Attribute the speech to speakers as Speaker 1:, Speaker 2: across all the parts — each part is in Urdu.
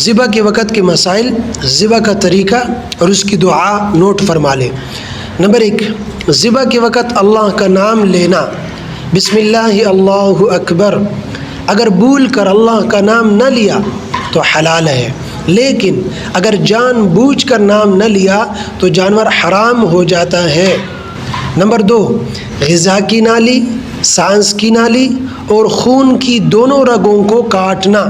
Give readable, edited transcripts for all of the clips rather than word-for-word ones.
Speaker 1: ذبح کے وقت کے مسائل، ذبح کا طریقہ اور اس کی دعا نوٹ فرما لیں۔ نمبر 1، ذبح کے وقت اللہ کا نام لینا، بسم اللہ اللہ اکبر۔ اگر بھول کر اللہ کا نام نہ لیا تو حلال ہے، لیکن اگر جان بوجھ کر نام نہ لیا تو جانور حرام ہو جاتا ہے۔ نمبر 2، غذا کی نالی، سانس کی نالی اور خون کی دونوں رگوں کو کاٹنا۔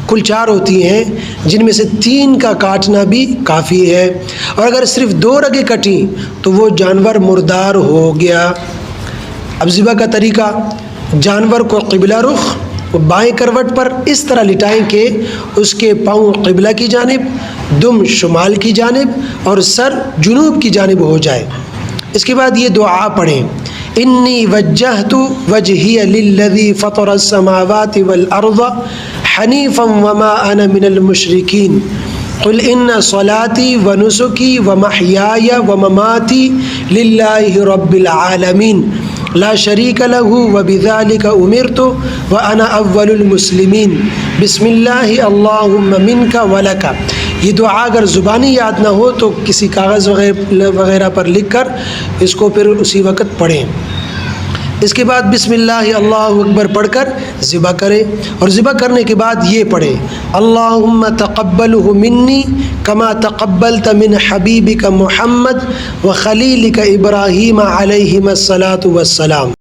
Speaker 1: کل 4 ہوتی ہیں، جن میں سے 3 کا کاٹنا بھی کافی ہے، اور اگر صرف 2 رگیں کٹیں تو وہ جانور مردار ہو گیا۔ اب ذبح کا طریقہ، جانور کو قبلہ رخ بائیں کروٹ پر اس طرح لٹائیں کہ اس کے پاؤں قبلہ کی جانب، دم شمال کی جانب اور سر جنوب کی جانب ہو جائے۔ اس کے بعد یہ دعا پڑھیں، انی وجہت وجہی للذی فطر السماوات والارض حنیفا وما انا من المشرکین قل ان صلاتی ونسکی ومحیای ومماتی للہ رب العالمین لا شریک لہ وبذلک امرت وانا اول المسلمین بسم اللہ اللہم منک ولک۔ یہ دعا اگر زبانی یاد نہ ہو تو کسی کاغذ وغیرہ پر لکھ کر اس کو پھر اسی وقت پڑھیں۔ اس کے بعد بسم اللہ اللہ اکبر پڑھ کر ذبح کریں، اور ذبح کرنے کے بعد یہ پڑھیں، اللہم تقبلہ منی کما تقبلت من حبیبک محمد وخلیلک ابراہیم علیہم الصلاۃ والسلام۔